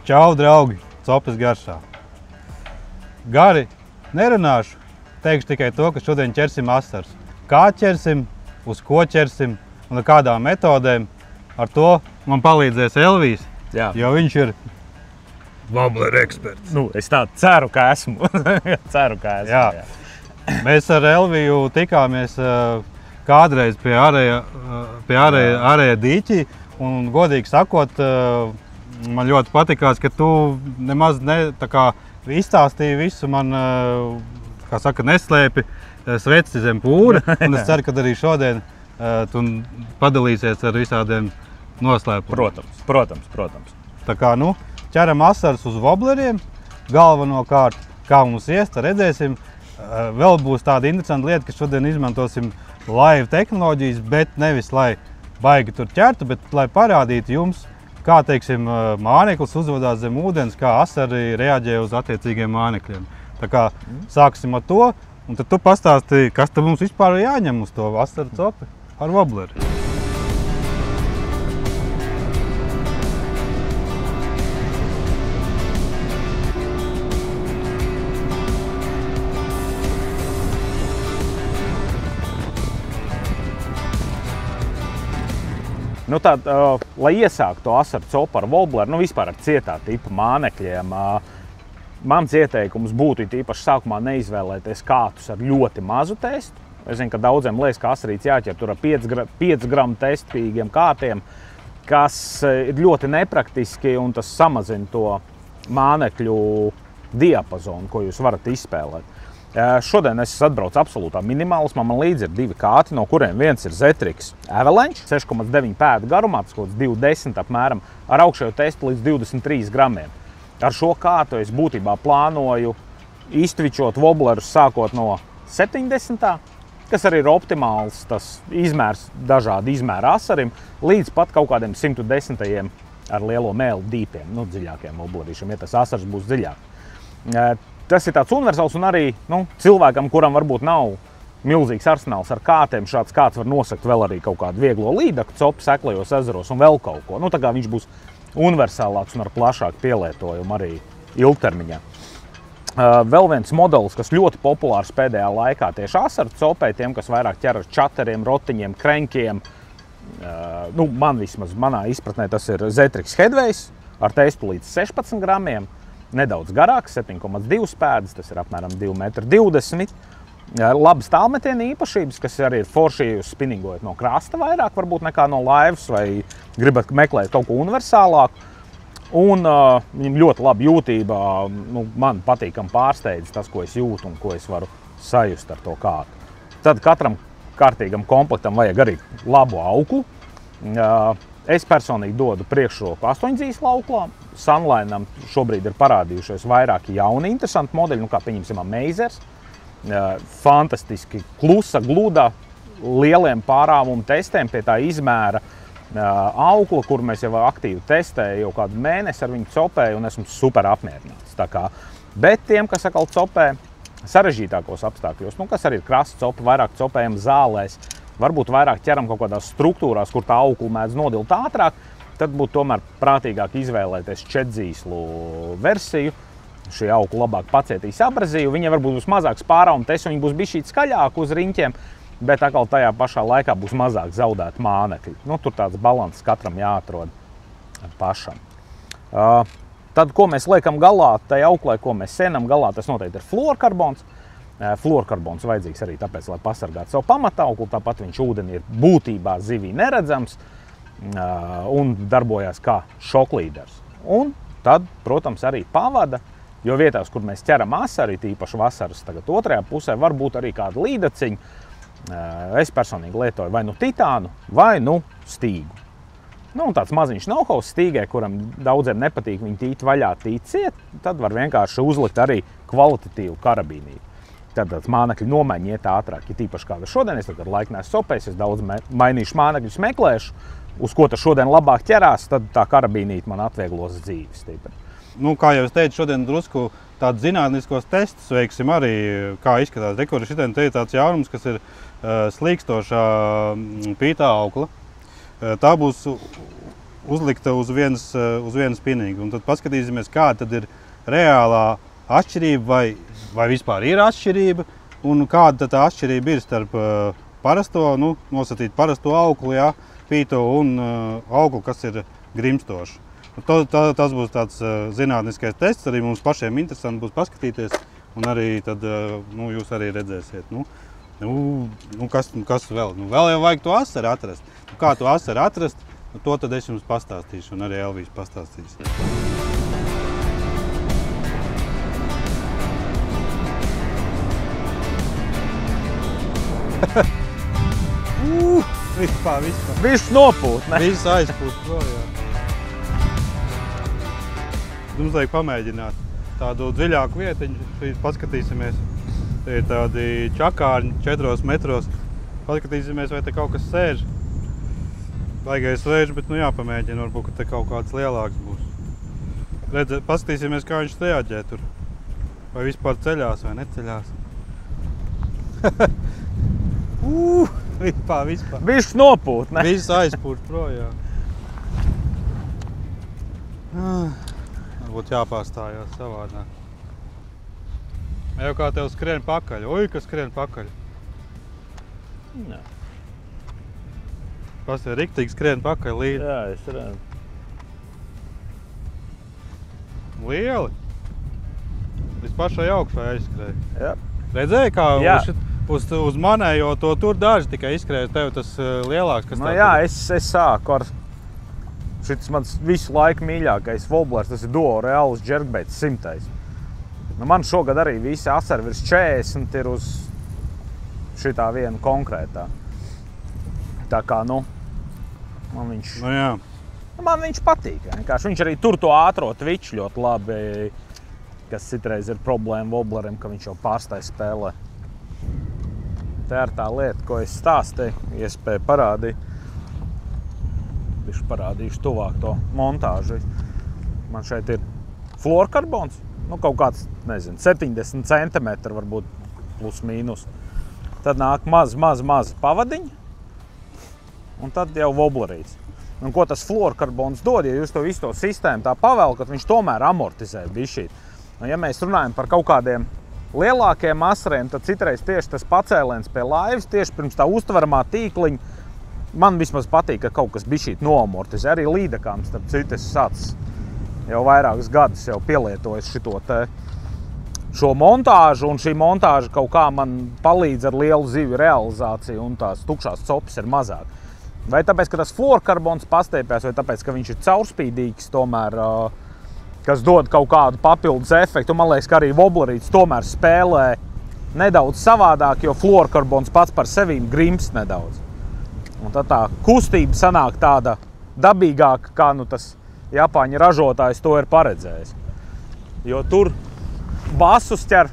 Čau, draugi, copas garšā. Gari nerunāšu, teikšu tikai to, ka šodien ķersim asaras. Kā ķersim, uz ko ķersim un ar kādām metodēm, ar to man palīdzēs Elvijs, jo viņš ir wobbler eksperts. Nu, es tā ceru, ka esmu. Jā. Mēs ar Elviju tikāmies kādreiz pie ārējā dīķī, un godīgi sakot, man ļoti patikās, ka tu nemaz izstāstīji visu man, kā saka, neslēpi sveci zem pūra, un es ceru, ka arī šodien tu padalīsies ar visādiem noslēpumiem. Protams. Tā kā, ķeram asaras uz wobbleriem, galvenokārt, kā mums iest, redzēsim. Vēl būs tāda interesanta lieta, ka šodien izmantosim live tehnoloģijas, bet nevis, lai baigi tur ķertu, bet lai parādītu jums, kā, teiksim, māneklis uzvedās zem ūdens, kā asari reaģē uz attiecīgiem mānekļiem. Tā kā sāksim ar to, un tad tu pastāstīji, kas tad mums vispār jāņem uz to asaru copi ar wobbleri. Lai iesāktu to asaru copu ar wobbleri, vispār ar cietā tipa mānekļiem, mans ieteikums būtu īpaši sākumā neizvēlēties kātus ar ļoti mazu testu. Es zinu, ka daudziem liekas, ka asarīts jāķer tur ar 5 gramu testīgiem kātiem, kas ir ļoti nepraktiski, un tas samazina to mānekļu diapazonu, ko jūs varat izspēlēt. Šodien es atbraucu absolūtā minimālismā. Man līdzi ir 2 kāti, no kuriem viens ir Zetrix Avalanche, 6,9 pēdu garumā, tas kaut kāds 2,10 apmēram, ar augšējo testu līdz 23 gramiem. Ar šo kātu es būtībā plānoju iztvičot wobblerus sākot no 70. kas arī ir optimāls tas izmērs, dažādi izmēri asarim, līdz pat kaut kādiem 110. ar lielo mēlu dīpiem, dziļākiem wobblerīšiem, ja tas asars būs dziļāk. Tas ir tāds universāls, un arī cilvēkam, kuram varbūt nav milzīgs arsenāls ar kātiem, šāds kāds var nosakt vēl arī kaut kādu vieglo līdaku copu seklajos ezeros un vēl kaut ko. Tā kā viņš būs universālāks un ar plašāku pielietojumu arī ilgtermiņā. Vēl viens modelis, kas ļoti populārs pēdējā laikā tieši asaru copē, tiem, kas vairāk ķer ar čateriem, rotiņiem, krenkiem. Man vismaz, manā izpratnē, tas ir Zetrix Headways ar testu līdz 16 gramiem. Nedaudz garāks, 7,2 pēdas, tas ir apmēram 2,20 m. Labas tālmetiena īpašības, kas arī ir forši, jūs spinningojat no krasta vairāk, varbūt nekā no laivas, vai gribat meklēt kaut ko universālāku. Un viņam ļoti laba jūtība, man patīkam pārsteidz tas, ko es jūtu un ko es varu sajust ar to kātu. Tad katram kārtīgam komplektam vajag arī labu auklu. Es personīgi dodu priekšroku 8-dzīs lauklām. Sunlinam šobrīd ir parādījušies vairāki jauni interesanti modeļi, kā pieņemsim Meizers. Fantastiski klusa, gluda, lieliem pārāvumu testiem pie tā izmēra aukla, kur mēs jau aktīvi testēju jau kādu mēnesi ar viņu copēju, un esmu super apmierināts. Bet tiem, kas atkal copē sarežģītākos apstākļos, kas arī ir krasta copa, vairāk copējam zālēs, varbūt vairāk ķeram kaut kādās struktūrās, kur tā aukla mēdz nodilt ātrāk, tad būtu tomēr prātīgāk izvēlēties 4-dzīslu versiju. Šī aukla labāk pacietīs abrazīvu, viņa varbūt būs mazāks pārāvuma tests, viņa būs bišķīt skaļāk uz riņķiem, bet atkal tajā pašā laikā būs mazāk zaudēt mānekļi. Tur tāds balanss katram jāatrod pašam. Tad, ko mēs liekam galā, tai auklai, ko mēs sienam galā, tas noteikti ir fluorkarbons. Fluorkarbons vajadzīgs arī tāpēc, lai pasargātu savu pamatauklu, tāpat viņš ūdenī ir būtībā zivī neredzams un darbojās kā šoklīders. Un tad, protams, arī pavada, jo vietās, kur mēs ķeram asari, tīpaši vasaras tagad otrajā pusē, var būt arī kāda līdaciņa. Es personīgi lietoju vai titānu, vai stīgu. Tāds maziņš know-how stīgai, kuram daudziem nepatīk viņu tīt vaļā, tīt ciet, tad var vienkārši uzlikt arī kvalitatīvu karabīnīti. Tad mānekļu nomaiņa iet ātrāk, ja tīpaši kāda šodien, es ar laiku neesmu sopējis, es daudz mainīšu mānekļus meklēšu, uz ko tas šodien labāk ķerās, tad tā karabīnīte man atvieglos dzīves. Kā jau es teicu, šodien drusku tādu zinātniskos testus veiksim arī, kā izskatās. Šodien te ir tāds jaunums, kas ir slīkstošā pītā aukla. Tā būs uzlikta uz vienas spinninga. Un tad paskatīsimies, kāda tad ir reālā atšķirība vai vispār ir atšķirība un kāda tad tā atšķirība ir starp parasto, nosacīt parasto auklu, jā, pīto un auklu, kas ir grimstošs. Tas būs tāds zinātniskais tests, arī mums pašiem interesanti būs paskatīties, un arī tad jūs arī redzēsiet. Kas vēl? Vēl jau vajag to asaru atrast. Kā to asaru atrast, to tad es jums pastāstīšu, un arī Elvijas pastāstīs. Vispār. Viss nopūt, ne? Viss aizpūst projām. Mums vajag pamēģināt tādu dziļāku vietiņu, paskatīsimies. Te ir tādi čakārņi 4 metros. Paskatīsimies, vai te kaut kas sēž. Baigais sēž, bet jāpamēģina, varbūt, ka te kaut kāds lielāks būs. Paskatīsimies, kā viņš reaģē tur. Vai vispār ceļās vai neceļās. Vispār. Viss nopūt, ne? Viss aizpūst projām. Varbūt jāpārstājās savādāk. Jau kā tev skrien pakaļ. Kas skrien pakaļ? Nē. Pastāv riktīgi skrien pakaļ līdzi. Jā, es redzu. Lieli. Līdz pašai augšai aizskrēja. Jā. Redzēji, kā Jā. Uz manējo to tur daži tikai izskrēja. Tev tas lielāks, kas Jā, es sāku ar šis mans visu laiku mīļākais woblers, tas ir Duo Realus Jerkbaits 100. Man šogad arī visi asari virs 40 ir uz šitā viena konkrētā. Tā kā, man viņš... Man viņš patīk. Vienkārši. Viņš arī tur to ātro twitch ļoti labi, kas citreiz ir problēma wobleriem, ka viņš jau pārstāj spēlē. Tā ir tā lieta, ko es stāstīju, iespēju parādīt. Parādīšu tuvāk to montāžu. Man šeit ir fluorkarbons, kaut kāds, 70 centimetri varbūt plus mīnus. Tad nāk maz pavadiņi, un tad jau woblerīts. Un ko tas fluorkarbons dod, ja jūs to visu to sistēmu tā pavelkat, viņš tomēr amortizē bišķīt. Un ja mēs runājam par kaut kādiem lielākiem asariem, tad citreiz tieši tas pacēliens pie laivas, tieši pirms tā uztveramā tīkliņa, man vismaz patīk, ka kaut kas bišķīt noamortizē. Arī līdekām, starp citu, es sācis jau vairākus gadus jau pielietojis šo montāžu, un šī montāža kaut kā man palīdz ar lielu zivju realizāciju, un tās tukšās copas ir mazāk. Vai tāpēc, ka tas fluorkarbons pastiepjas, vai tāpēc, ka viņš ir caurspīdīgs, tomēr, kas dod kaut kādu papildus efektu. Man liekas, ka arī woblerīts tomēr spēlē nedaudz savādāk, jo fluorkarbons pats par sevīm grimst nedaudz. Un tad tā kustība sanāk tāda dabīgāka, kā tas Japāņu ražotājs to ir paredzējis. Jo tur basus ķer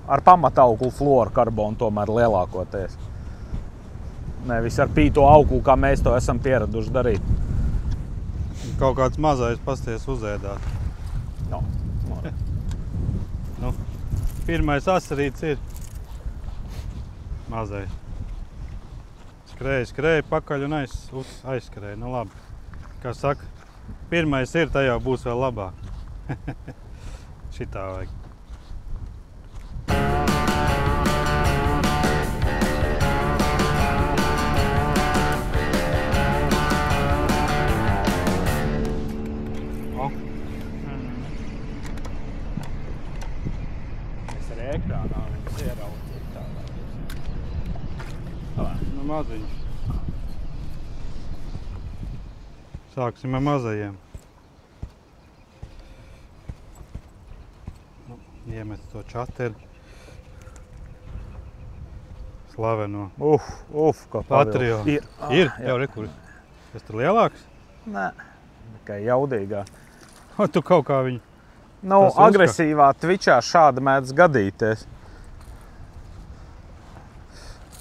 ar pamatauklu fluorkarbonu tomēr lielākoties. Nevis ar pīto auklu, kā mēs to esam pieraduši darīt. Kaut kāds mazais pasties uzēdāt. Pirmais asarīts ir mazais. Skrēja pakaļ un aizskrēja. Labi. Kā saka, pirmais ir, tajā būs vēl labāk. Šitā vajag. Es arī ekrānā viņus ieraudzīju tādā. Maziņš. Sāksim ar mazajiem. Iemet to čateri. Slaveno. Kā Patrio. Ir? Jau rekur. Tas tur lielāks? Nē, tikai jaudīgā. Tu kaut kā viņu... Agresīvā Twitchā šāda mēdz gadīties.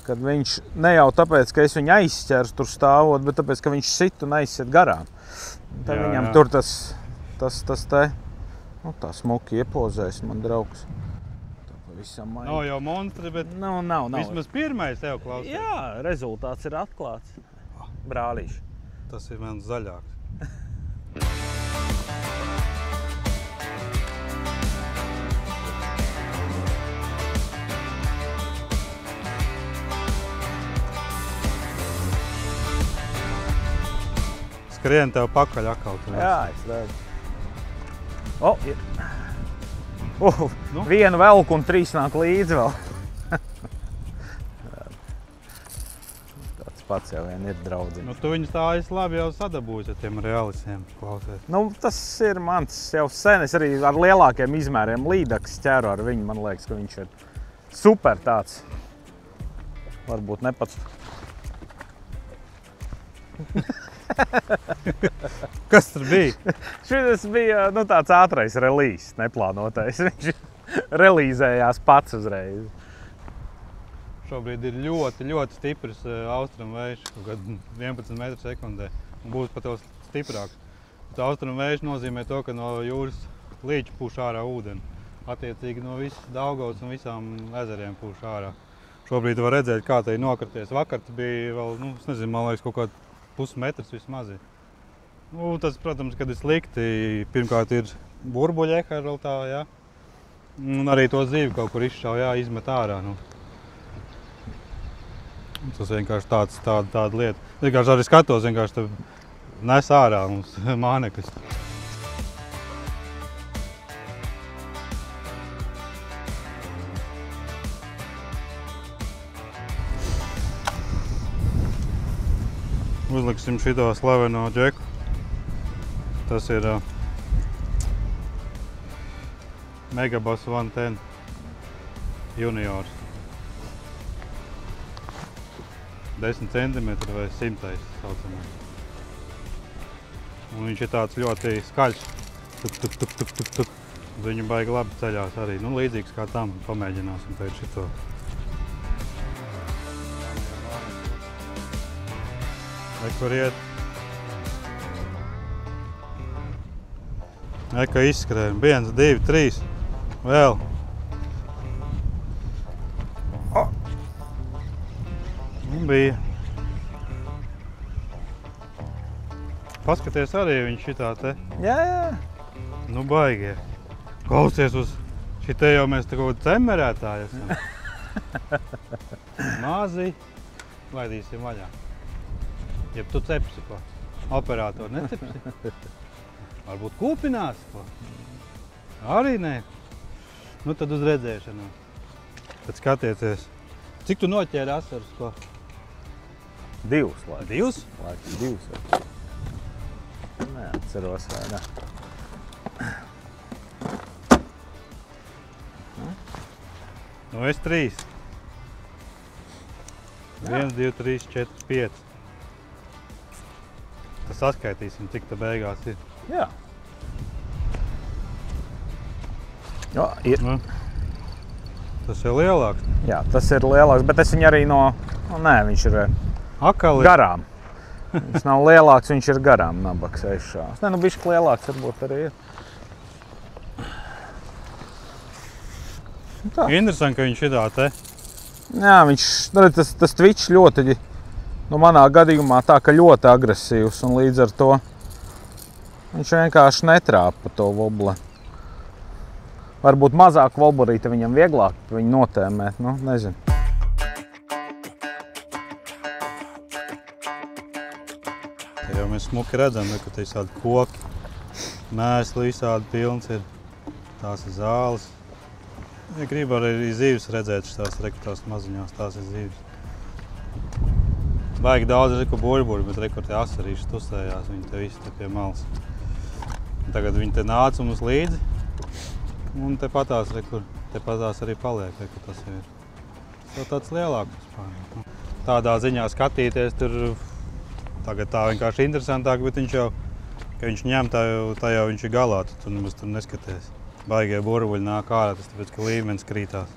Kad viņš ne jau tāpēc, ka es viņu aizķers tur stāvot, bet tāpēc, ka viņš sit un aizsiet garām. Tad viņam tur tas te, tā smuki iepozēs, man draugs. Tā pavisam maigi. Nav jau monstri, bet nav. Vismaz pirmais tev klausās. Jā, rezultāts ir atklāts. Brālīši. Tas ir mans zaļāks. skrien tev pakaļ atkal. Jā, es redzu. O, ir. Nu? Vienu velku un 3 nāk līdzi vēl. Tāds pats jau vien ir draudziņš. Nu, tu viņus tā labi jau sadabūsi ar tiem realisiem, klausies. Nu, tas ir mans jau sen. Es arī ar lielākiem izmēriem līdaks ķēru ar viņu. Man liekas, ka viņš ir super tāds. Varbūt ne pats. Kas tur bija? Šis bija tāds ātrais relīzs, neplānotais. Viņš relīzējās pats uzreiz. Šobrīd ir ļoti, ļoti stiprs austrumu vējš, kaut 11 metru sekundē. Un būs pat vēl stiprāks. Austrumu vējš nozīmē to, ka no jūras līča pūš ārā ūdeni. Attiecīgi no visas Daugavas un visām ezeriem pūš ārā. Šobrīd var redzēt, kā te ir nokrities. Vakar bija vēl, es nezinu, man liekas, kaut kāds pusmetrs vismaz. Tas, protams, kad ir slikti. Pirmkārt ir burbuļi ekari vēl tā, jā. Un arī to zivi kaut kur izšauj, jā, izmet ārā. Tas vienkārši tāda lieta. Vienkārši arī skatos, vienkārši te nes ārā mums mānekļus. Uzliksim šito slaveno džeku. Tas ir Megabass 110 juniors. 10 cm vai 100 saucamais. Un viņš ir tāds ļoti skaļš. Tuk, tuk, tuk, tuk, tuk, tuk. Viņu baigi labi ceļās arī. Līdzīgs kā tam. Pamēģināsim pēc šito. Kur iet. Eka izskrēja. 1, 2, 3. Vēl. Bija. Paskaties arī viņš šitā te. Jā. Baigie. Klausies uz šitē jau mēs te kaut cemerētāji esam. Mazi. Laidīsim vaļā. Jeb tu cepsi ko? Operātori necepsi? Varbūt kūpinās ko? Arī nē. Tad uz redzēšanu. Tad skatieties. Cik tu noķēri asaras ko? 2 laikam. 2? Laikam 2. Neatceros vai ne. Es 3. 1, 2, 3, 4, 5. Tad saskaitīsim, cik te beigās ir. Jā. Jā, ir. Tas ir lielāks. Jā, tas ir lielāks, bet es viņu arī viņš ir akali. Garām. Viņš nav lielāks, viņš ir garām nabaks ešās. Bišķi lielāks varbūt arī ir. Tā. Interesanti, ka viņš ir tā te. Jā, tas Twitch ļoti, manā gadījumā tā, ka ļoti agresīvs un līdz ar to viņš vienkārši netrāpa to vobli. Varbūt mazāk voblerīte viņam vieglāk viņu notēmēt, nezinu. Jau mēs smuki redzam, ka te ir tādi koki, mēsli visādi pilns ir, tās ir zāles. Ja gribu arī zīves redzēt tās maziņās, tās ir zīves. Baigi daudz burbuļi, bet te asarīši tusējās, viņi te visi te pie malas. Tagad viņi te nāca mums līdzi. Un tepatās arī paliek, kur tas ir. Tas tāds lielāks. Tādā ziņā skatīties tur tagad tā vienkārši interesantāk, bet viņš ņem, tā jau viņš ir galā, tu nemaz tur neskaties. Baigie burbuļi nāk ārā, tas tāpēc, ka līmenis krītās.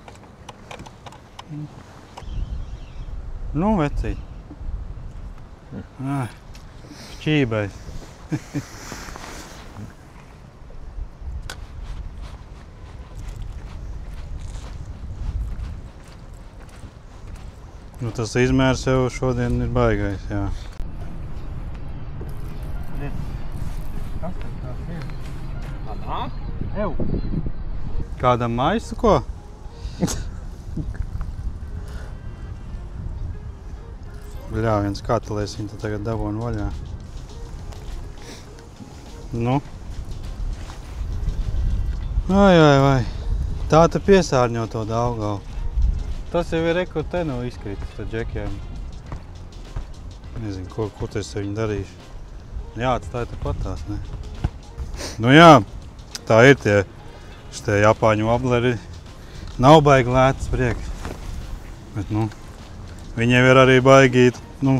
Vecīt. Šķībais. Tas izmērs jau šodien ir baigais, jā. Kas tas ir? Nāk? Ev! Kādam maisu ko? Bļā, viens katelēs, viņi tagad dabūna vaļā. Nu. Vai. Tā te piesārņo to Daugava. Tas jau ir kur te no izkritis ar džekiem. Nezinu, ko es viņu darīšu. Jā, tā ir tepat tās, ne? Nu jā, tā ir šitie Japāņu wobleri. Nav baigi lētas priekš. Bet, nu, viņiem ir arī baigi, nu,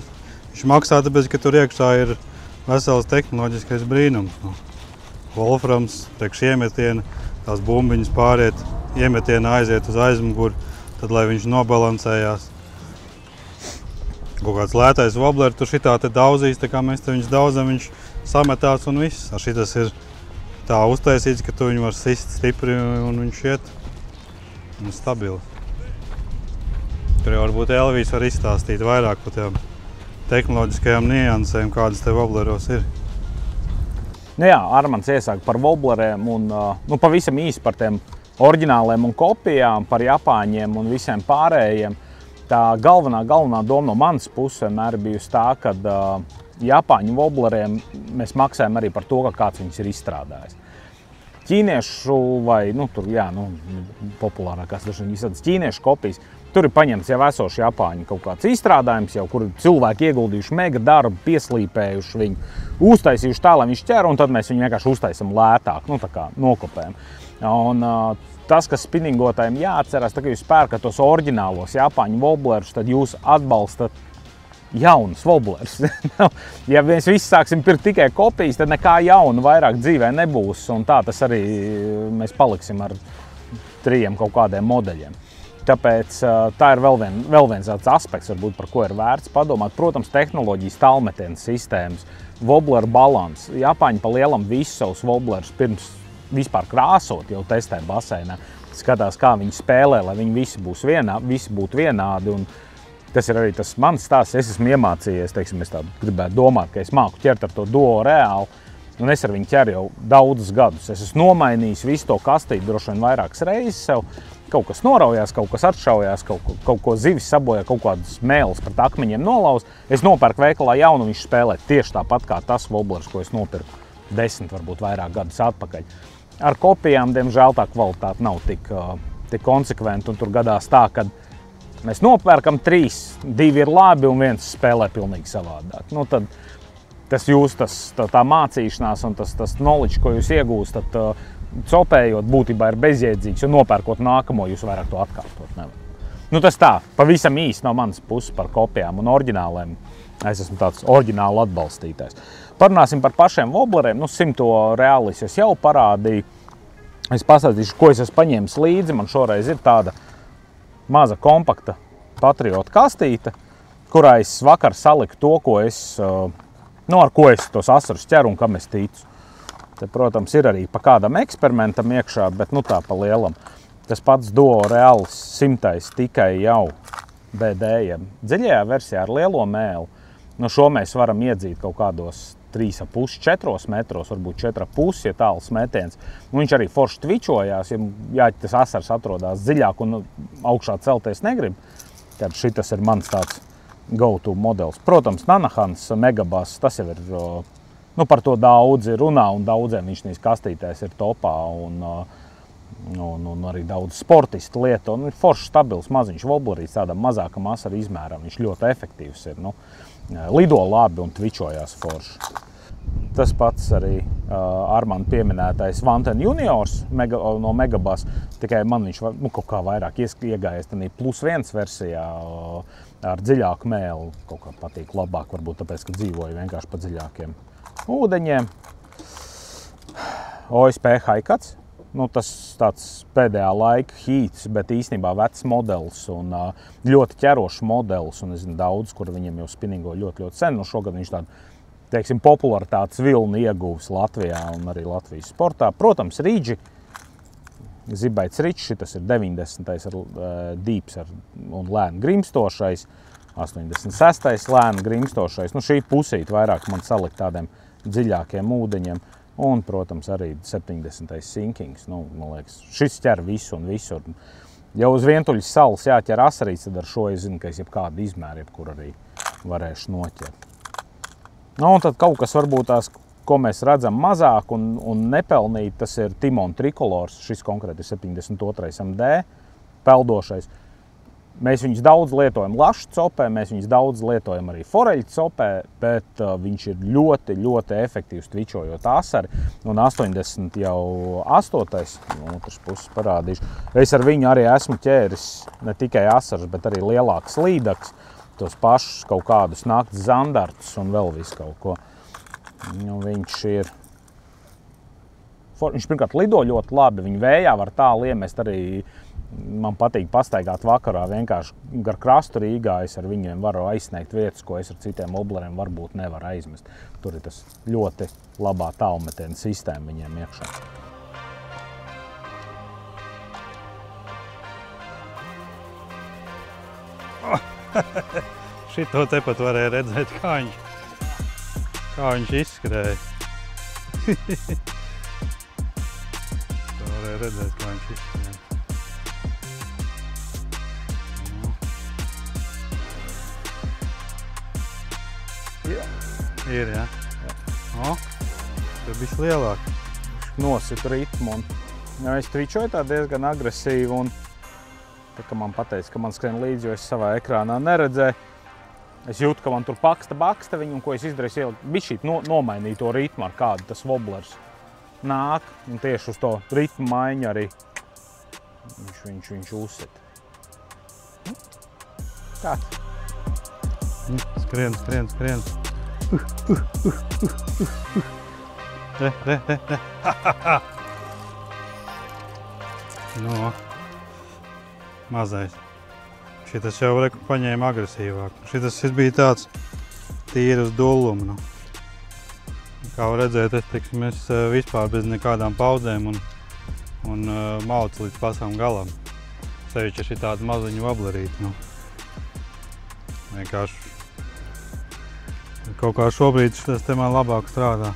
viņš maksā tāpēc, ka tur iekšā ir vesels tehnoloģiskais brīnums. Nu, Wolframs, priekš iemetiena, tās bumbiņas pāriet, iemetiena aiziet uz aizmuguri, tad, lai viņš nobalansējās. Kaut kāds lētais wobbler, tur šitā te daudzīs, tā kā mēs te viņus daudzam, viņš sametās un viss. Šitas ir tā uztaisīts, ka tu viņu var sist stipri un viņš iet un stabili. Tur jau varbūt Elvijs var izstāstīt vairāk par tiem tehnoloģiskajām niansēm, kādas te wobbleros ir. Nu jā, Armands iesāk par wobbleriem un pavisam īsi par tiem oriģināliem un kopijām, par Japāņiem un visiem pārējiem. Tā galvenā doma no manas puses vienmēr ir bijusi tā, ka Japāņu wobbleriem mēs maksājam arī par to, ka kāds viņus ir izstrādājis. Ķīniešu vai, populārākās ķīniešu kopijas, tur ir paņemts jau esoši Japāņu kaut kāds izstrādājums, jau kur cilvēki ieguldījuši mega darbu, pieslīpējuši viņu, uztaisījuši tā, lai viņš ķer, un tad mēs viņu vienkārši uztaisam lētāk, tā kā nokopējam. Un tas, kas spinningotājiem jāatcerās, tā, ka jūs pērkat tos oriģinālos Japāņu wobblerus, tad jūs atbalstat jaunus wobblerus. Ja mēs visi sāksim pirkt tikai kopijas, tad nekā jauna vairāk dzīvē nebūs, un tā tas arī mēs paliksim ar 3 kaut kādiem modeļiem. Tāpēc tā ir vēl viens tāds aspekts, varbūt, par ko ir vērts padomāt. Protams, tehnoloģijas, tālmetienas sistēmas, wobbleru balans. Japāņi pa lielam visus savus wobblerus pirms vispār krāsot jau testē baseinā. Skatās, kā viņi spēlē, lai viņi visi būtu vienādi. Un tas ir arī tas mans stāsts. Es esmu iemācījies, teiksim, es gribētu domāt, ka es māku ķert ar to duo reāli. Un es ar viņu ķeru jau daudzus gadus. Es esmu nomainījis visu to kastīti droši vien vairākas reizes sev. Kaut kas noraujās, kaut kas atšaujās, kaut ko zivis sabojā, kaut kādas mēles pret akmeņiem nolauz. Es nopērku veikalā jaunu, viņš spēlē tieši tāpat kā tas wobblers, ko es nopirku 10, varbūt vairāk gadus atpakaļ. Ar kopijām, diemžēl, tā kvalitāte nav tik konsekventa, un tur gadās tā, ka mēs nopērkam 3, 2 ir labi un 1 spēlē pilnīgi savādāk. Tad tā mācīšanās un tas knowledge, ko jūs iegūstat, copējot, būtībā ir bezjēdzīgs, un nopērkot nākamo, jūs vairāk to atkārtot nevar. Tas tā, pavisam īsti no manas puses par kopijām un oriģināliem. Es esmu tāds oriģinālu atbalstītājs. Parunāsim par pašiem wobbleriem. 100 reālis es jau parādīju. Es pastāstīšu, ko es esmu paņēmis līdzi. Man šoreiz ir tāda maza kompakta Patriota kastīte, kurā es vakar saliku to, ar ko es tos asarus ķeru un kam es ticu. Te, protams, ir arī pa kādam eksperimentam iekšā, bet tā pa lielam. Tas pats duo reālis 100 tikai jau BD, dziļajā versijā ar lielo mēli. Šo mēs varam iedzīt kaut kādos 3,5, 4 metros, varbūt 4,5, ja tāls metiens. Viņš arī forši tvičojās, ja tas asars atrodas dziļāk un augšā celties negrib. Tad šitas ir mans tāds go-to modelis. Protams, Nanahans Megabass, tas jau ir, par to daudzi runā un daudziem viņš nīs kastītēs ir topā un arī daudz sportisti lieto. Ir forši stabils maziņš wobblerīts, tādam mazākam asaru izmēram. Viņš ļoti efektīvs ir. Lido labi un tvičojās forši. Tas pats arī Armanda pieminētais Vanten Juniors no Megabass, tikai man viņš kaut kā vairāk iegājies +1 versijā ar dziļāku mēli. Kaut kā patīk labāk, varbūt tāpēc, ka dzīvoju vienkārši pa dziļākiem ūdeņiem. OSP Haikats. Tas tāds pēdējā laika hīts, bet īstenībā vecs modelis un ļoti ķerošs modelis. Un es zinu daudz, kur viņam jau spinningo ļoti sen. Šogad viņš tādu, teiksim, popularitātes vilni ieguvis Latvijā un arī Latvijas sportā. Protams, Rīdži, Zibaits Ričs, tas ir 90. dīps un lēni grimstošais, 86. lēni grimstošais. Šī pusīte vairāk man salikt tādiem dziļākiem ūdeņiem. Un, protams, arī 70. sinkings. Man liekas, šis ķer visu un visur. Ja uz Vientuļas salas jāķer asarīts, tad ar šo es zinu, ka es jebkādu izmēru, jebkur arī varēšu noķert. Un tad kaut kas varbūt tās ko mēs redzam mazāk un nepelnīt, tas ir Timon Trikolors, šis konkrēti ir 72. MD, peldošais. Mēs viņus daudz lietojam lašu copē, mēs viņus daudz lietojam arī foreļu copē, bet viņš ir ļoti, ļoti efektīvs tvičojot asari. Un 88. no otras puses parādīšu. Es ar viņu arī esmu ķēris ne tikai asars, bet arī lielāks līdaks, tos pašus kaut kādus nakts zandartus un vēl visu kaut ko. Viņš pirmkārt lido ļoti labi, viņu vējā var tālu iemest arī. Man patīk pastaigāt vakarā vienkārši gar krastu Rīgā. Es ar viņiem varu aizsniegt vietas, ko es ar citiem wobleriem varbūt nevaru aizmest. Tur ir tas ļoti labā tālmetiena sistēma viņiem iekšā. Šito tepat varēja redzēt, kā viņš izskrēja. Tā varēja redzēt, kā viņš izskrēja. Ir, jā. O, tur bijis lielāk. Nosit ritmu. Ja es tričoju tā diezgan agresīvi un tā, ka man pateica, ka man skrien līdzi, jo es savā ekrānā neredzēju. Es jūtu, ka man tur baksta viņu un ko es izdarīju, bišķīt nomainīju to ritmu, ar kādu tas woblers nāk. Un tieši uz to ritmu maiņu arī viņš uzsit. Kāds? Skrien. Re. No, mazais. Šitas jau paņēma agresīvāk. Šitas bija tāds tīri uz dullumu. Kā var redzēt, es vispār bez nekādām pauzēm un maucu līdz pasam galam. Sevišķi ir šitāda maziņa woblerīte. Vienkārši kaut kā šobrīd tas te man labāk strādā.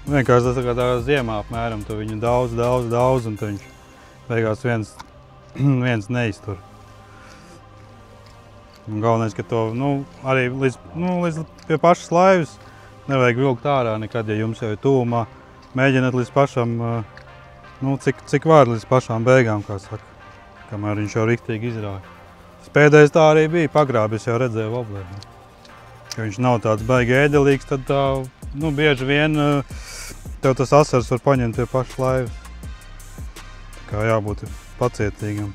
Vienkārši tas tā ziemā apmēram, tu viņu daudz, un tu viņš beigās viens neiztur. Un galvenais, ka to arī līdz pie pašas laivas nevajag vilkt ārā nekad, ja jums jau ir tuvumā. Mēģiniet līdz pašam, cik var līdz pašām beigām, kā saka, kamēr viņš jau riktīgi izrāja. Pēdējais tā arī bija, pagrābi, es jau redzēju wobleri. Ja viņš nav tāds baigi ēdelīgs, tad tā, bieži vien tev tas asars var paņemt pie pašas laivas. Tā kā jābūt pacietīgam.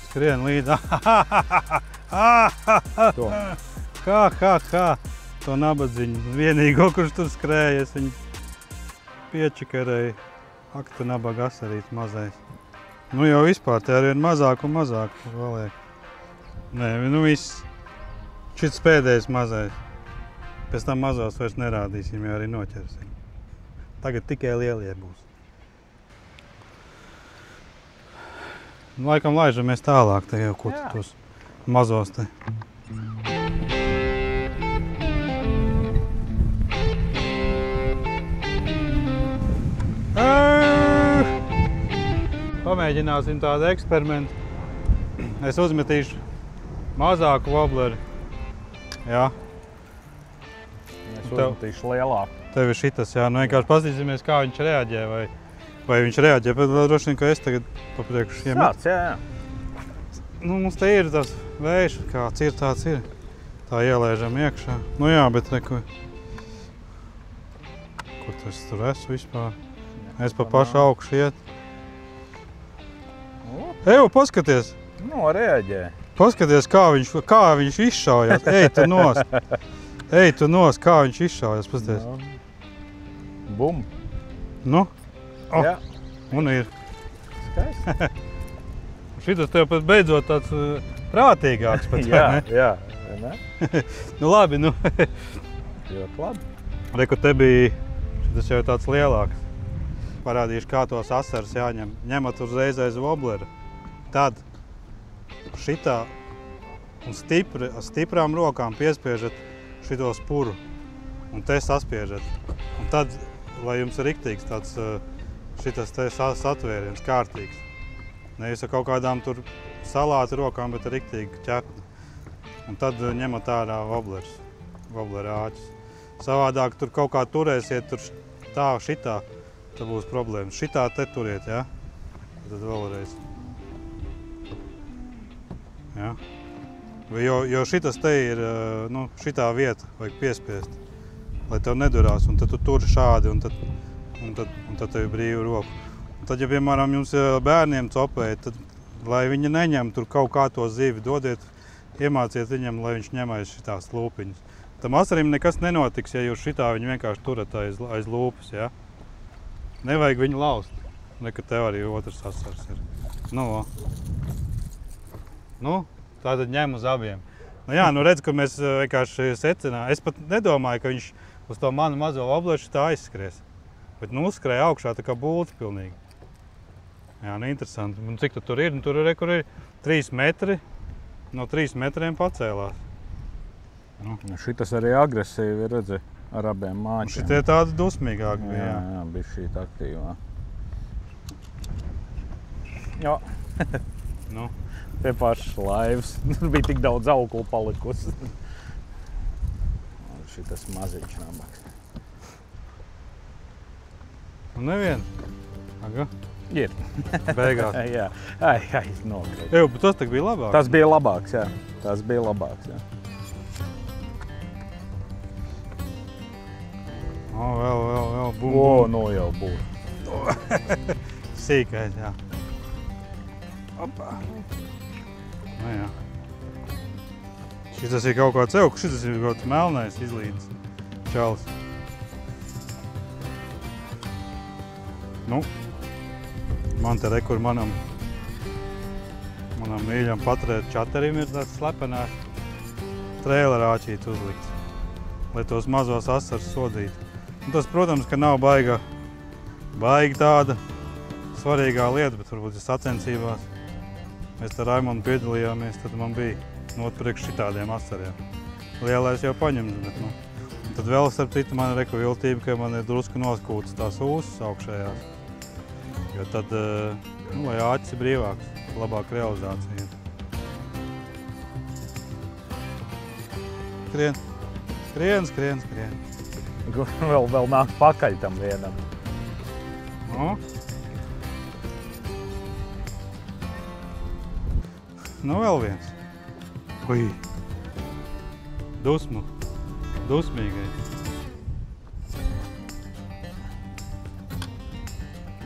Skrien līdzi. To nabadziņu. Vienīgo, kurš tur skrēja, es viņu piečakarēju. Ak, tu nabaga asarīt mazais. Jau vispār te arī ir mazāk un mazāk paliek. Nē, viss. Šits pēdējais mazais. Pēc tam mazos vairs nerādīsim, ja arī noķersim. Tagad tikai lielie būs. Laikam laižamies tālāk te jau, ko tos mazos te. Pamēģināsim tādu eksperimentu. Es uzmetīšu mazāku wobleri. Jā. Es uzmetīšu lielāku. Tev ir šitas, jā. Vienkārši paskatīsimies, kā viņš reaģē. Vai viņš reaģē, bet droši vien, ka es tagad papriekšu iemet. Sāc, jā. Mums te ir tas vējš, kāds ir, tāds ir. Tā ielēžam iekšā. Jā, bet reku. Kur tas tur esmu vispār? Es pa pašu augšu iet. Eju, paskaties! Reaģē. Paskaties, kā viņš izšaujās. Ej tu nost, kā viņš izšaujās. Paskaties. Bum. Jā. Un ir. Skaisti. Šitas tev pat beidzot tāds prātīgāks. Jā. Labi, Ļoti labi. Reku te bija, šitas jau tāds lielāks. Parādīšu, kā tos asars jāņem. Ņemat uzreiz aiz woblera. Tad šitā un stiprām rokām piespiežat šito spuru un te saspiežat. Un tad, lai jums ir riktīgs tāds šitas te satvēriens, kārtīgs. Nevis ar kaut kādām tur salāta rokām, bet ar riktīgi ķepni. Un tad ņemat ārā wobbler āķis. Savādāk tur kaut kā turēsiet, tur tā, šitā, tad būs problēmas. Šitā te turiet, jā? Tad vēlreiz. Jā. Jo šitas te ir, nu, šitā vieta vajag piespiest, lai tev nedurās, un tad tu turi šādi, un tad tev ir brīva roka. Un tad, ja, piemēram, jums bērniem copēja, tad, lai viņi neņem tur kaut kā to zivi, dodiet, iemāciet viņam, lai viņš ņem aiz šitās lūpiņas. Tam asarim nekas nenotiks, ja jūs šitā viņu vienkārši turat aiz lūpas, jā? Nevajag viņu laust, nekad tev arī otrs asars ir. Nu, tātad ņem uz abiem. Nu jā, nu redz, ka mēs vienkārši secinām. Es pat nedomāju, ka viņš uz to manu mazo wobbleru tā aizskries. Bet nu uzskrēja augšā tā kā bults pilnīgi. Jā, nu interesanti. Un cik tu tur ir? Nu, tur ir 3 metri. No 3 metriem pacēlās. Nu. Šitas arī agresīvi ir, redzi, ar abiem māķiem. Šitie tādi dusmīgāki bija. Jā, bija šī aktīvā. Jā. Nu. Tie paši laivas. Tur bija tik daudz auklu palikusi. Šitas maziņš nabaks. Un nevien? Aga? Ir. Beigās. Jā. Nokrīt. Eju, bet tas tak bija labāks. Tas bija labāks, jā. Tas bija labāks, jā. O, vēl, bum. O, no jau būs. Sīkais, jā. Opā. Nu jā. Šitas ir kaut kāds euks, šitas ir kaut kāds melnais izlīdis čalis. Nu, man te rekur manam mīļam patrēt čaterim ir tāds slepenās trēlerāķīt uzlikts, lai tos mazos asars sodītu. Un tas, protams, ka nav baigi tāda svarīgā lieta, bet varbūt sacensībās mēs ar Raimondu piedalījāmies, tad man bija notpriekš šitādiem asariem. Lielais jau paņems, bet nu. Un tad vēl starp citu man ir reku viltība, ka man ir drusku noskūtas tās ūsas augšējās. Jo tad, nu, lai āķis ir brīvāks, labāk realizācija. Skrien. Vēl nāk pakaļ tam vienam. Nu. Nu, vēl viens. Ui. Dusmīgais.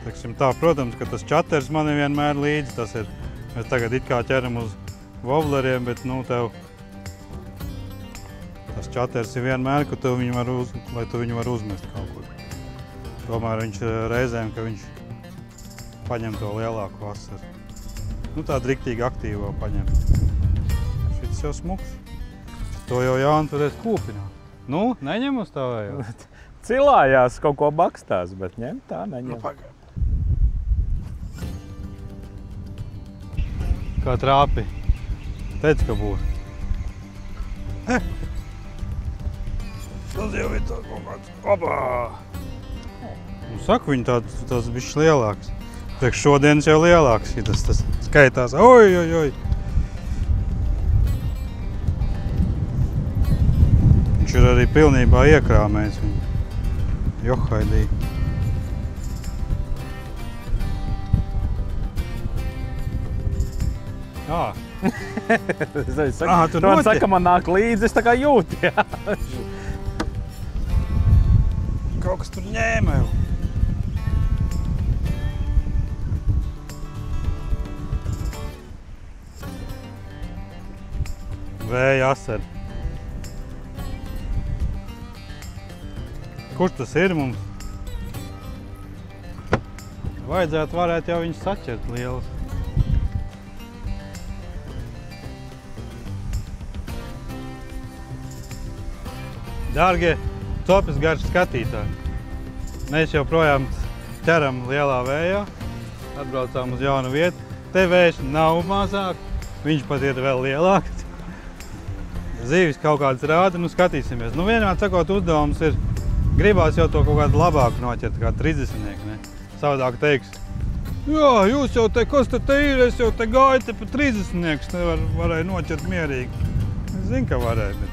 Teiksim tā, protams, ka tas čaters man ir vienmēr līdzi. Tas ir, mēs tagad it kā ķeram uz wobbleriem, bet nu tev tas čaters ir vienmēr, ka tev viņu lai tu viņu var uzmest kaut kur. Tomēr viņš reizēm, ka viņš paņem to lielāko asaru. Nu, tādu riktīgi aktīvo paņem. Šis jau smuks. To jau Jāni turēs kūpināt. Nu, neņem uz tā vai jau? Cilājās, kaut ko bakstās, bet ņem tā neņem. Nu, pagaid. Kā trāpi. Teici, ka būs. Tas jau ir tā kaut kāds. Opā! Nu, saku, viņi tāds bišķi lielāks. Priekš šodienas jau lielāks, ja tas skaitās. Oi! Viņš ir arī pilnībā iekrāmējis viņu. Johaidī. Tu man saka, man nāk līdzi, es tā kā jūtu, jā. Kaut kas tur ņēma jau. Vēja asari. Kurš tas ir mums? Vajadzētu varētu jau viņus saķert lielas. Dārgie Copes garš skatītāji, mēs joprojām ķeram lielā vējā, atbraucām uz jaunu vietu. Te vējš nav mazāk, viņš pat ir vēl lielāks. Zīvis kaut kāds rāda, nu skatīsimies. Nu vienmēr sakot, uzdevums ir, gribās jau to kaut kādu labāku noķert, kā 30-nieki, ne? Savādāk teiks, jā, jūs jau te, kas te ir, es jau te gāju te pa 30-nieks, varēju noķert mierīgi. Zinu, ka varēja, bet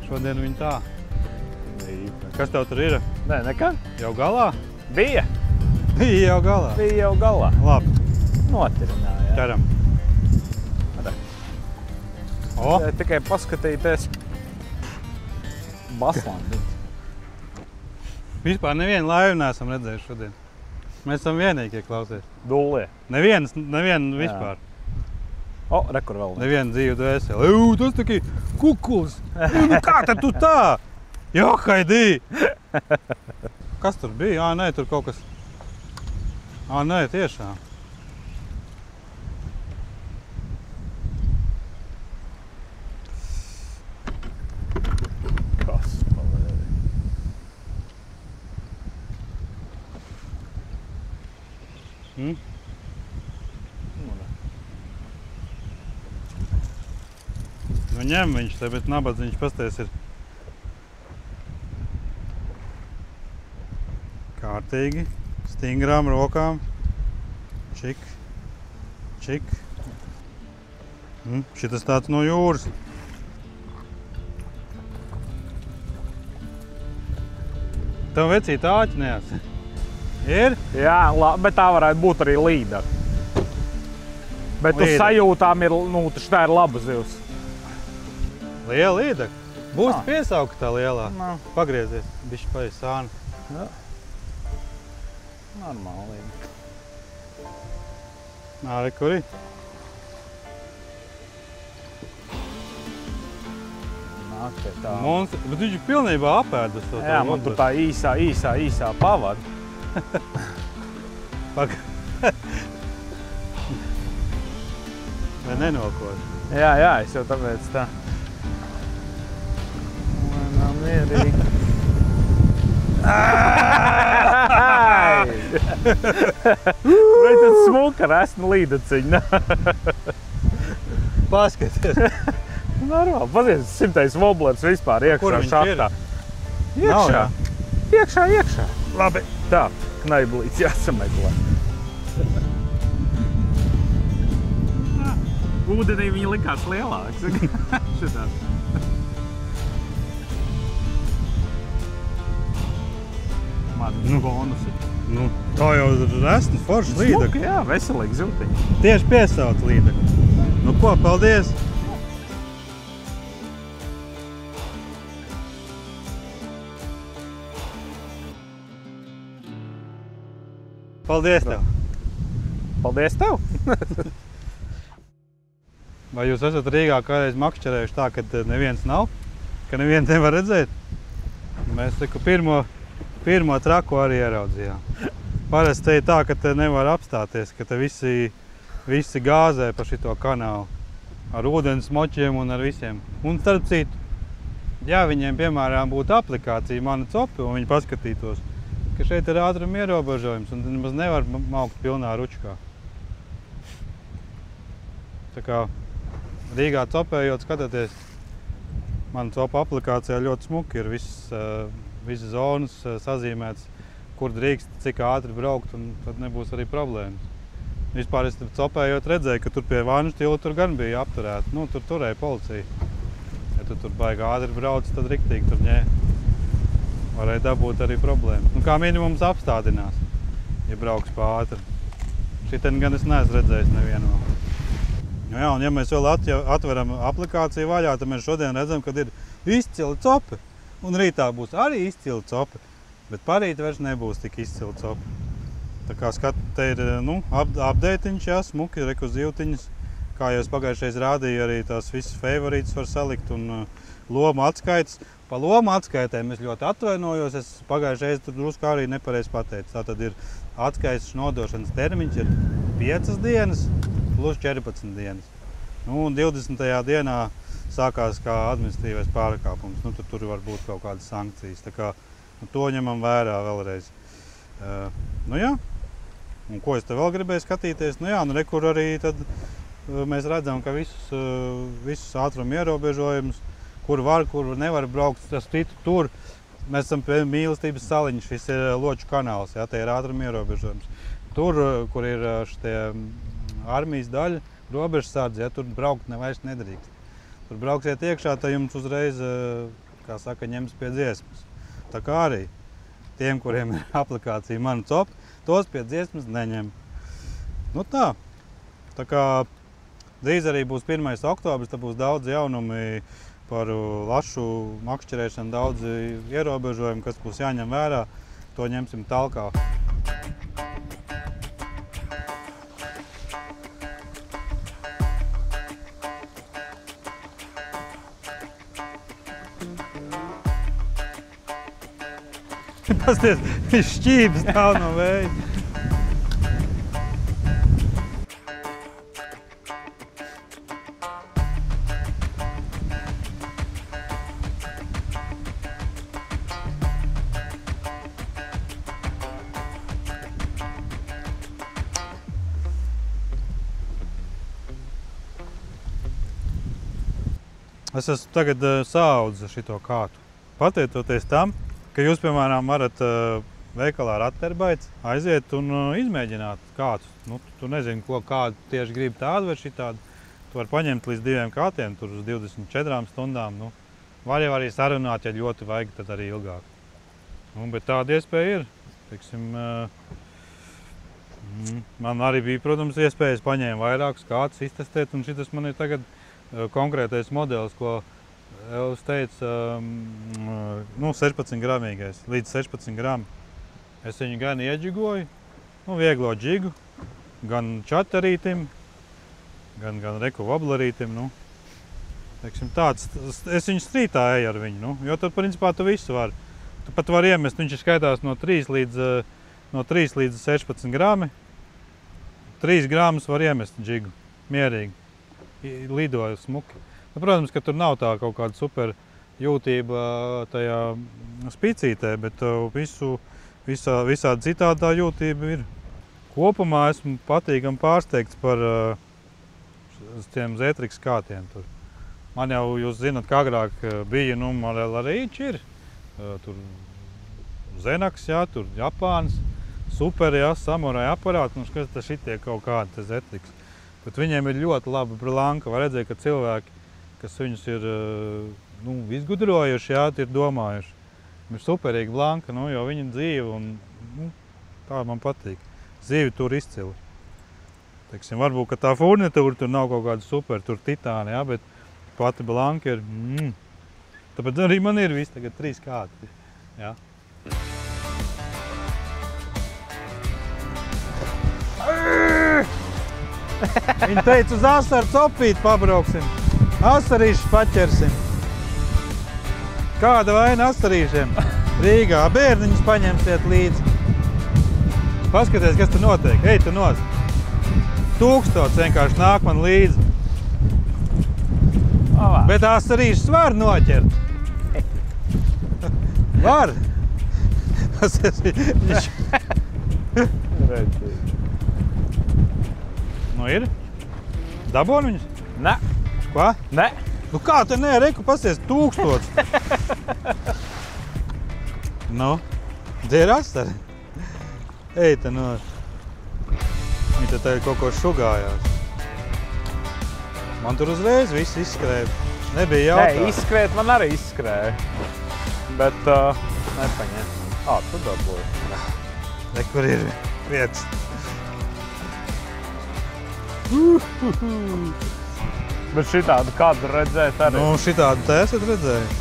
šodien viņi tā. Kas tev tur ir? Nē, nekā. Jau galā? Bija Jau galā. jau galā. Labi, Notirināja. ķeram. O, Tikai paskatīties. Baslandi. vispār nevienu laivu neesam redzējuši šodien. Mēs esam vienīgie, klausies. Dullie. Nevienu vispār. O, re, kur vēl. Nevienu dzīvu dvēseli. Tas taki kukuls. Nu kā tad tu tā? Jā, haidī. Kas tur bija? Nē, tur kaut kas. Nē, tiešām. Kas pavēri? Nu ņem viņš te, bet nabadz viņš pasties ir. Kārtīgi, stingrām rokām. Čik, čik. Šitas tāds no jūras. Tev vecīt āķi neats. Ir? Jā, bet tā varētu būt arī līda. Bet tu Līda. sajūtām ir, taču tā ir laba zivs. Liela līda. Būs piesauka tā lielā. Pagriezies, bišķi paies sānu. Jā. Normāli līda. Re, kuri? Nāk pie tā. Bet viņš ir pilnībā apēdus to. Jā, man tur tā īsā pavada. Vai nenokot? Jā, es jau tāpēc tā. Man mierīgi. Vai tad smuka resna līdaciņa? Paskaties. Normāli, pazies, 100. woblers vispār iekšā Kur viņš šaktā. Iekšā. Labi. Tā, knaiblīts jāsameklē. Ūdenī viņi likās lielāks. Šitās. Man bonusi. Tā jau resna forša līdaka. Smuka, jā, veselīgi ziltiņi. Tieši piesauc līdaka. Nu ko, paldies! Paldies tev! Paldies tev! Vai jūs esat Rīgā kādreiz makšķerējuši tā, ka neviens nav? Ka neviens nevar redzēt? Mēs tiku pirmo traku arī ieraudzījām. Parasti te ir tā, ka te nevar apstāties, ka te visi gāzē pa šito kanālu. Ar ūdens močiem un ar visiem. Un starp citu, ja viņiem, piemēram, būtu aplikācija Mana Copi un viņi paskatītos, ka šeit ir ātruma ierobežojums un nemaz nevar maukt pilnā ručkā. Tā kā Rīgā copējot, skatoties, Mana Copa aplikācijā ļoti smuki ir visas zonas sazīmētas, kur drīkst, cik ātri braukt, un tad nebūs arī problēmas. Vispār es copējot redzēju, ka tur pie Vāņu stila tur gan bija apturēta. Tur turēja policija. Ja tu tur baigi ātri brauc, tad riktīgi tur varēja dabūt arī problēmas. Kā minimums apstādinās, ja brauks pa ātri. Šitien gan es neesmu redzējis nevienu. Jā, un ja mēs vēl atveram aplikāciju vaļā, tad mēs šodien redzam, kad ir izcili copi. Un rītā būs arī izcili copi, bet parīt vairs nebūs tik izcili copi. Tā kā te ir update'iņš, jā, smuki, zīvtiņas. Kā jau es pagājušais rādīju, arī tās visas favorītas var salikt un lomu atskaites. Pa lomu atskaitēm es ļoti atvainojos, es pagājušais tur drusku arī nepareizi pateicu. Tātad ir atskaites nodošanas termiņš ir 5 dienas plus 14 dienas. Un 20. dienā sākās kā administratīvais pārkāpums. Tur var būt kaut kādas sankcijas. Tā kā to ņemam vērā vēlreiz. Jā. Un ko es te vēl gribēju skatīties? Kur arī tad mēs redzam, ka visus ātruma ierobežojumus, kur var, kur nevar braukt, tur mēs esam pie Mīlestības saliņš, šis ir Loču kanāls, jā, te ir ātruma ierobežojums. Tur, kur ir šitie armijas daļa, robežsardze, ja tur braukt vairs nedrīkst. Tur brauksiet iekšā, tad jums uzreiz, kā saka, ņems pie dziesmas. Tā kā arī tiem, kuriem ir aplikācija Manu Copu, tos pie dziesmas neņem. Nu tā kā drīz arī būs 1. oktobris, tad būs daudz jaunumi par lašu makšķerēšanu, daudz ierobežojumu, kas būs jāņem vērā. To ņemsim talkā. Pasties, viņš šķības stāv no vēja. Es esmu tagad saaudzi šito kātu. Pateicoties tam, ka jūs, piemēram, varat veikalā ar atterbaits aiziet un izmēģināt kātus. Nu, tu nezini, kādu tieši gribi tādu vai šitādu. Tu vari paņemt līdz 2 kātiem, tur uz 24 stundām. Nu, var jau arī sarunāt, ja ļoti vajag, tad arī ilgāk. Nu, bet tāda iespēja ir. Teiksim, man arī bija, protams, iespējas paņēma vairākus kātus iztestēt, un šitas man ir tagad konkrētais modelis, ko Elvis teica, 16 gramīgais, līdz 16 grami. Es viņu gan ieģigoju, vieglo džigu, gan čatarītim, gan reku woblerītim. Teiksim, tāds, es viņu strītā eju ar viņu, jo tad, principā, tu visu vari. Tu pat vari iemest, viņš skaitās no 3 līdz 16 grami. 3 gramus var iemest džigu, mierīgi. Lidoja smuki. Protams, ka tur nav tā kaut kāda super jūtība tajā spicītē, bet visādi citādi tā jūtība ir. Kopumā esmu patīkami pārsteigts par tiem Zetrix kātiem. Tur. Man jau, jūs zināt, kā agrāk bija, arī ir. Tur Zenaks, jā, tur Japāns, super, jā, samurai aparāti, kas tas šitie kaut kādi Zetrix. Bet viņiem ir ļoti laba blanka. Var redzēt, ka cilvēki, kas viņus ir izgudrojuši, jā, ir domājuši. Ir superīga blanka, jo viņa dzīve un tā man patīk. Dzīve tur izcili. Teiksim, varbūt, ka tā furnitūra tur nav kaut kāda super, tur titāni, jā, bet pati blanka ir. Tāpēc arī man ir visi tagad 3 kāti. Jā. Viņi teica, uz asaru copīti pabrauksim. Asarīšus paķersim. Kāda vaina asarīšiem? Rīgā bērniņus paņemsiet līdzi. Paskaties, kas tur notiek. Ej, tu nost. 1000 vienkārši nāk man līdzi. Bet asarīšus var noķert. Var. Ir? Daboni viņus? Nē. Ko? Nē. Kā te nē, reku pasies 1000. Dzer astari. Ej, te Viņi te tagad kaut ko šugājās. Man tur uzreiz viss izskrēja. Nebija jautājums. Nē, izskrēt man arī izskrēja. Bet nepaņem. Tu dabūji. Kur ir vietas. Bet šitādu kādu redzēt arī? Šitādu te esat redzējuši.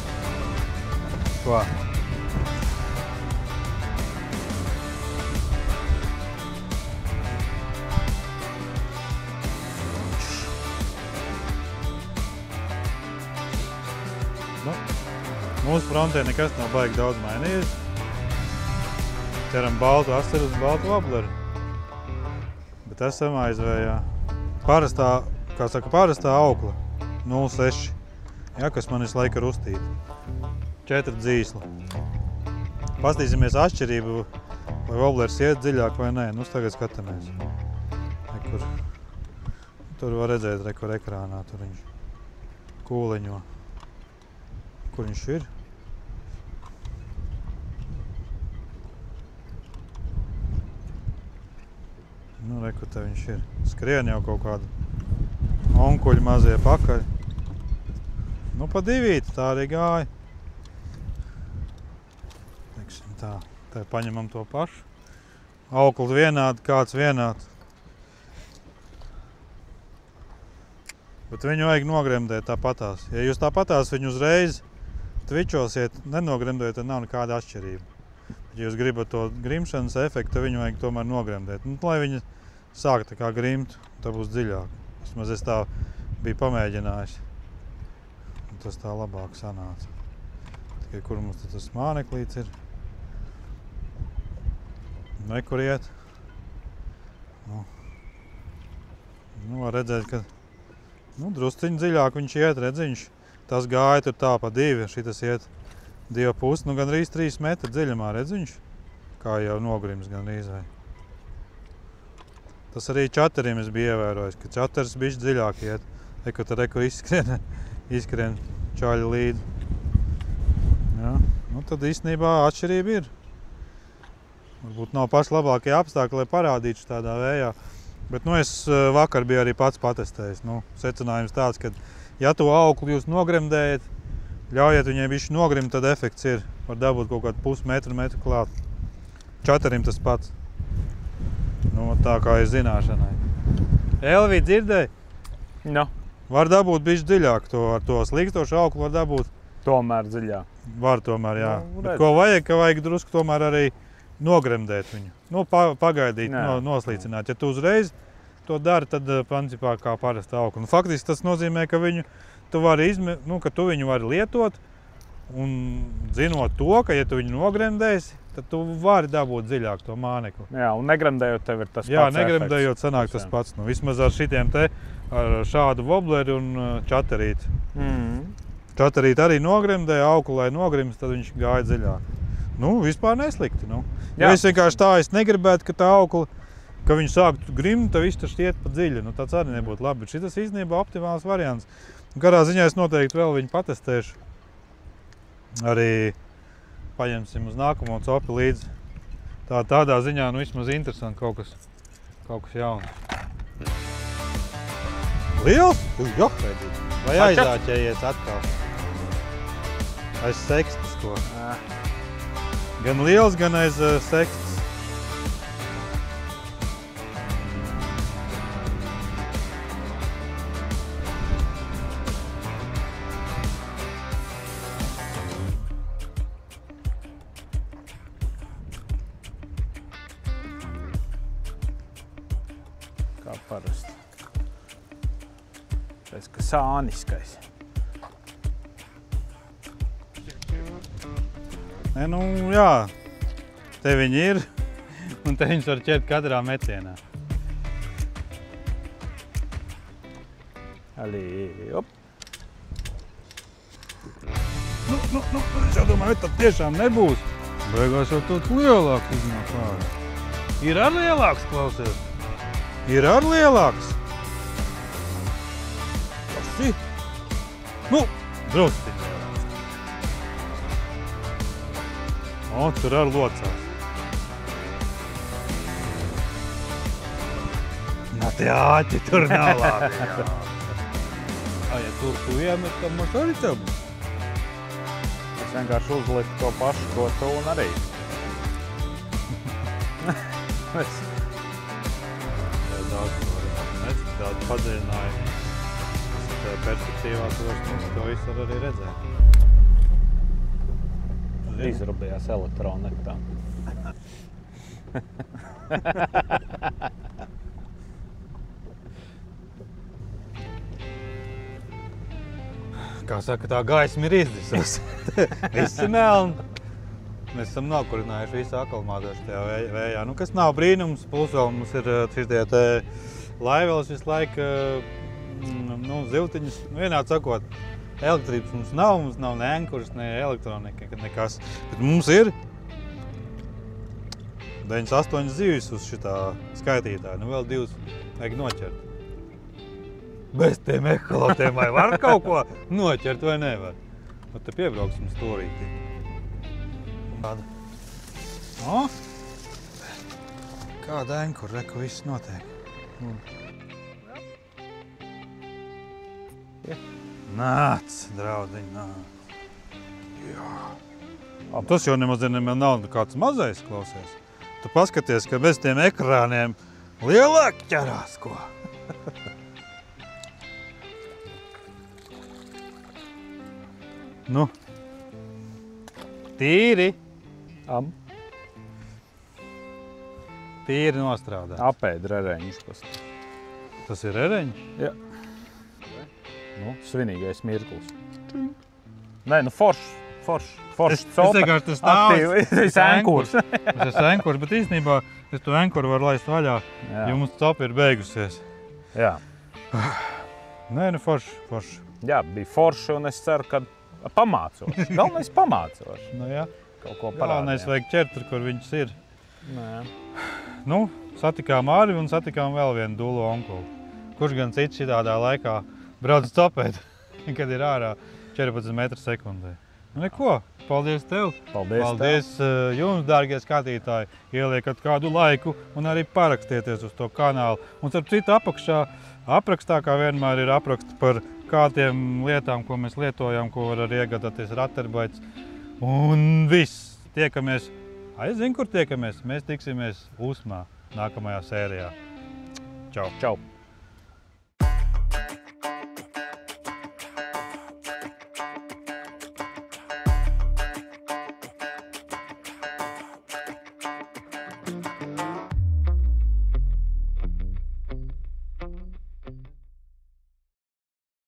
Ko? Mūsu frontē nekas nav baigi daudz mainījies. Ceram baltu asaru uz baltu wobleru. Bet esam aizvējā. Parastā aukla 0,6, ja, kas man visu laiku ir uztīta. 4 dzīsli. Pastīsimies atšķirību, vai woblers iet dziļāk vai nē. Tagad skatāmies. Tur var redzēt, kur ekrānā tur viņš kūleņo. Kur viņš ir? Kur te viņš ir. Skrien jau kaut kādu onkuļu mazie pakaļ. Nu, pa divīti tā arī gāja. Teiksim tā, te paņemam to pašu. Aukli vienādi, kāds vienāds. Bet viņu vajag nogremdēt tāpatās. Ja jūs tāpatās viņu uzreiz tvičosiet, nenogremdējot, tad nav nekāda atšķirība. Ja jūs gribat to grimšanas efektu, tad viņu vajag tomēr nogremdēt. Nu, lai viņi sāk tā kā grimt, tad būs dziļāk. Vismaz es tā biju pamēģinājis. Un tas tā labāk sanāca. Tikai kur mums tas māneklīts ir. Nekur iet. Nu, var redzēt, ka drusciņi dziļāk viņš iet, redziņš. Tas gāja tur tā pa 2, šitas iet 2,5, nu gandrīz 3 metri dziļumā, redziņš. Kā jau nogrims gandrīz vai. Tas arī čateriem es biju ievērojis, ka čaters bišķi dziļāk iet. Reku izskrien čaļi līdzi. Jā, nu tad īstenībā atšķirība ir. Varbūt nav paši labākie apstākļi, lai parādītu tādā vējā. Bet es vakar biju arī pats patestējis. Secinājums tāds, ka ja to auklu jūs nogremdējat, ļaujiet viņai bišķi nogrimt, tad efekts ir. Var dabūt kaut kādu metru klāt. Čaterim tas pats. Tā kā ir zināšanai. Elvī, dzirdēji? No. Var dabūt bišķi dziļāk ar to slīkstošu auklu var dabūt. Tomēr dziļāk. Var tomēr, jā. Bet ko vajag, ka vajag drusku tomēr arī nogremdēt viņu. Pagaidīt, noslīcināt. Ja tu uzreiz to dari, tad principā kā parasta aukla. Faktiski tas nozīmē, ka tu viņu vari lietot un zinot to, ka ja tu viņu nogremdēsi, tad tu vari dabūt dziļāk to mānekli. Jā, un negremdējot tev ir tas pats. Jā, negremdējot sanāk tas pats. Vismaz ar šitiem te, ar šādu wobleri un čaterīti. Čaterīti arī nogremdēja auklu, lai nogrims, tad viņš gāja dziļāk. Vispār neslikti. Ja es vienkārši tā, es negribētu, ka tā aukla, ka viņi sāktu grimt, tad viss taču iet pa dziļi. Tāds arī nebūtu labi, bet šitas īstenībā optimāls variants. Kādā ziņā es noteikti vēl viņu patestēšu. Arī paņemsim uz nākamo copi līdzi. Tādā ziņā vismaz interesanti kaut kas jauns. Liels? Johaidīt. Vai aizāķējies atkal? Aiz sekstas ko? Gan liels, gan aiz sekstas. Kā parasti. Tas, ka sāniskais. Jā, te viņi ir, un te viņus var ķert katrā metienā. Arī, op. Es jau domāju, tad tiešām nebūs. Beigās jau tāds lielāks iznāk ārā. Ir ar lielāks, klausies? Ir ar lielāks? Tas ir? Drusciņ lielāks. Tur ar locās. Tie āķi tur nav labi. Ja tur tu iemet, tad mums arī tev būs. Es vienkārši uzliku to pašu, ko tu un arī. Daudz padziļinājumu. Perspektīvā to visu var arī redzēt. Izrubījās elektronektā. Kā saka, tā gaisma ir izdzisusi. Viss ir melni. Mēs esam nokurinājuši visu aklimātošu tajā vējā. Kas nav brīnums, plus vēl mums ir šitie te laivēlis visu laiku, ziltiņas. Vienādi sakot, elektrības mums nav ne enkuras, ne elektronika, nekas. Bet mums ir 98 zivis uz šitā skaitītāja. Vēl 2 vajag noķert. Bez tiem ekolotiem vai var kaut ko noķert vai nevar? Te piebrauksim stūrītī. Kāda enkura, reku viss notiek. Nāc, draudiņ, nāc. Jā. Tas jau nemaz nav kāds mazais klausies. Tu paskaties, ka bez tiem ekrāniem lielāk ķerās ko. Nu, tīri. Tīri nostrādāts. Apēd rereņus. Tas ir rereņš? Jā. Nu, svinīgais mirklis. Nē, nu foršs copa. Es vienkārši tas stāvs. Tas enkurs. Tas ir enkurs, bet īstenībā es to enkuru varu laist vaļā, jo mums copa ir beigusies. Jā. Nē, nu forši. Jā, bija forši un es ceru, ka pamācos. Galvenais pamācos. Nu jā. Kaut ko Galvenais vajag ķert tur, kur viņš ir. Nē. Nu, satikām Ari un satikām vēl vienu dulu onkulu. Kurš gan cits šitādā laikā brauc copēt, kad ir ārā 14 metru sekundē. Nu neko, paldies tev. Paldies jums, dārgie skatītāji. Ieliekat kādu laiku un arī parakstieties uz to kanālu. Un starp citu aprakstā, kā vienmēr ir apraksti par kādiem lietām, ko mēs lietojam, ko var arī iegādāties Raterbaits. Un viss, tiekamies. Es zinu, kur tiekamies. Mēs tiksimies Usmā nākamajā sērijā. Čau. Čau.